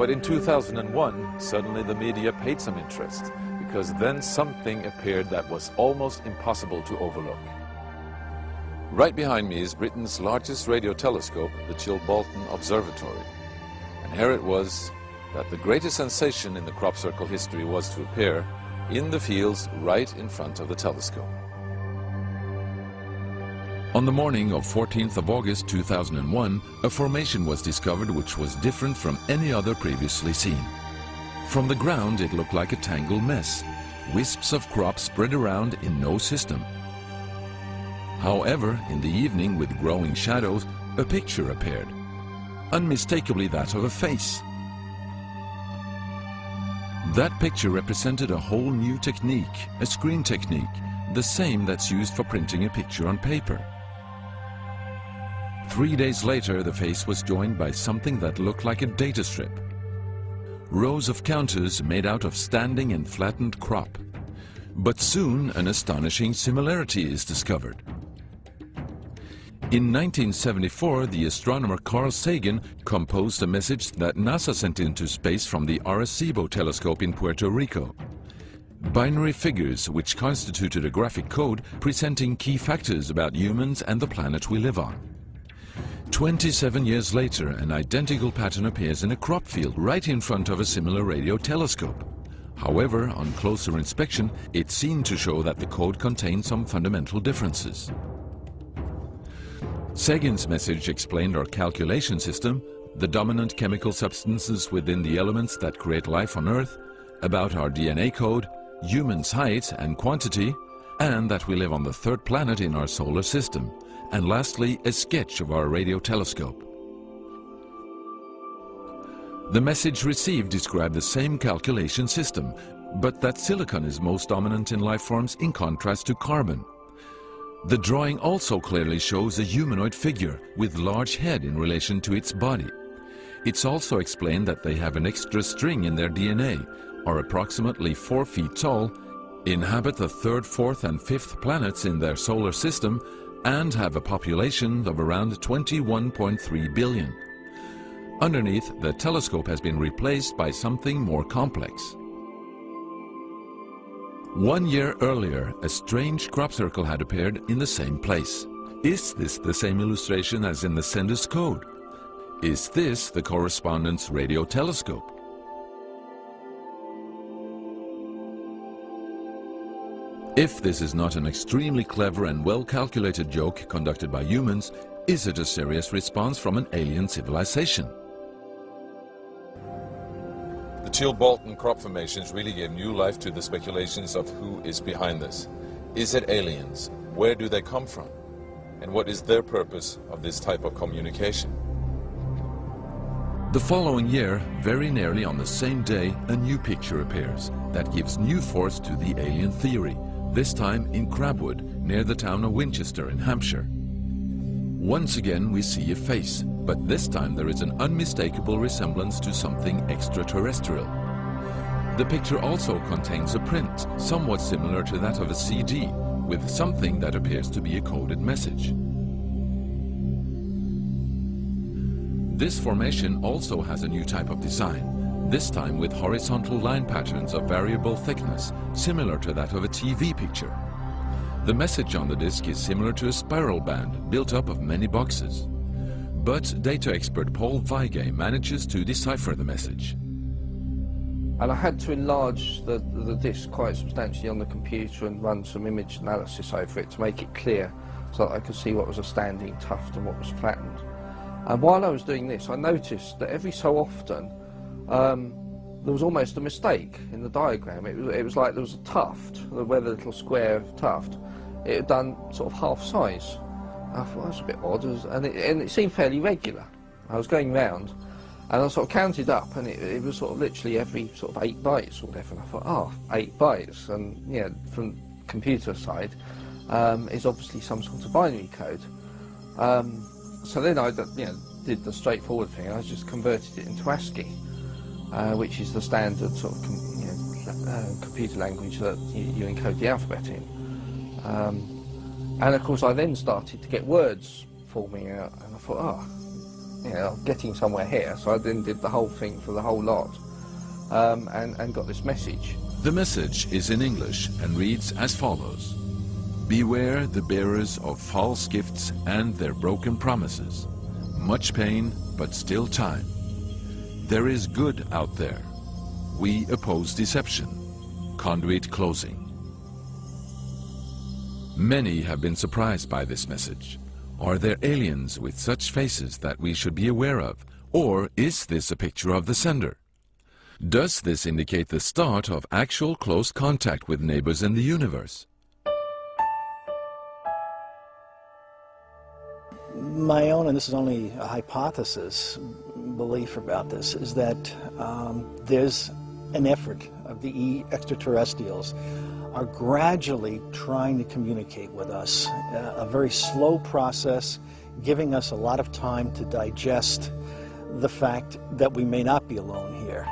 But in 2001, suddenly the media paid some interest, because then something appeared that was almost impossible to overlook. Right behind me is Britain's largest radio telescope, the Chilbolton Observatory. And here it was that the greatest sensation in the crop circle history was to appear in the fields right in front of the telescope. On the morning of 14th of August 2001, a formation was discovered which was different from any other previously seen. From the ground it looked like a tangled mess, wisps of crops spread around in no system. However, in the evening, with growing shadows, a picture appeared, unmistakably that of a face. That picture represented a whole new technique, a screen technique, the same that's used for printing a picture on paper. 3 days later, the face was joined by something that looked like a data strip. Rows of counters made out of standing and flattened crop. But soon an astonishing similarity is discovered. In 1974, the astronomer Carl Sagan composed a message that NASA sent into space from the Arecibo telescope in Puerto Rico. Binary figures which constituted a graphic code presenting key factors about humans and the planet we live on. 27 years later, an identical pattern appears in a crop field right in front of a similar radio telescope. However, on closer inspection, it seemed to show that the code contained some fundamental differences. Sagan's message explained our calculation system, the dominant chemical substances within the elements that create life on Earth, about our DNA code, humans' height and quantity, and that we live on the third planet in our solar system, and lastly, a sketch of our radio telescope. The message received described the same calculation system, but that silicon is most dominant in life forms in contrast to carbon. The drawing also clearly shows a humanoid figure with large head in relation to its body. It's also explained that they have an extra string in their DNA, are approximately 4 feet tall, inhabit the third, fourth and fifth planets in their solar system, and have a population of around 21.3 billion. Underneath, the telescope has been replaced by something more complex. 1 year earlier, a strange crop circle had appeared in the same place. Is this the same illustration as in the sender's code? Is this the correspondent's radio telescope? If this is not an extremely clever and well-calculated joke conducted by humans, is it a serious response from an alien civilization? The Chilbolton crop formations really gave new life to the speculations of who is behind this. Is it aliens? Where do they come from? And what is their purpose of this type of communication? The following year, very nearly on the same day, a new picture appears that gives new force to the alien theory, this time in Crabwood, near the town of Winchester in Hampshire. Once again we see a face, but this time there is an unmistakable resemblance to something extraterrestrial. The picture also contains a print, somewhat similar to that of a CD, with something that appears to be a coded message. This formation also has a new type of design, this time with horizontal line patterns of variable thickness, similar to that of a TV picture. The message on the disc is similar to a spiral band built up of many boxes. But data expert Paul Weige manages to decipher the message. And I had to enlarge the disc quite substantially on the computer and run some image analysis over it to make it clear so that I could see what was a standing tuft and what was flattened. And while I was doing this, I noticed that every so often there was almost a mistake in the diagram. It was like there was a tuft, where the little square tuft, it had done sort of half size. I thought that was a bit odd, and it seemed fairly regular. I was going round, and I sort of counted up, and it was sort of literally every sort of 8 bytes or whatever. And I thought, oh, 8 bytes, and yeah, from computer side, is obviously some sort of binary code. So then I did the straightforward thing. I just converted it into ASCII, which is the standard sort of computer language that you encode the alphabet in. And of course I then started to get words forming out, and I thought, oh, you know, getting somewhere here. So I then did the whole thing for the whole lot, and got this message. The message is in English and reads as follows: "Beware the bearers of false gifts and their broken promises. Much pain, but still time. There is good out there. We oppose deception. Conduit closing." Many have been surprised by this message. Are there aliens with such faces that we should be aware of? Or is this a picture of the sender? Does this indicate the start of actual close contact with neighbors in the universe? My own, and this is only a hypothesis, belief about this, is that there's an effort of the extraterrestrials are gradually trying to communicate with us. A very slow process, giving us a lot of time to digest the fact that we may not be alone here.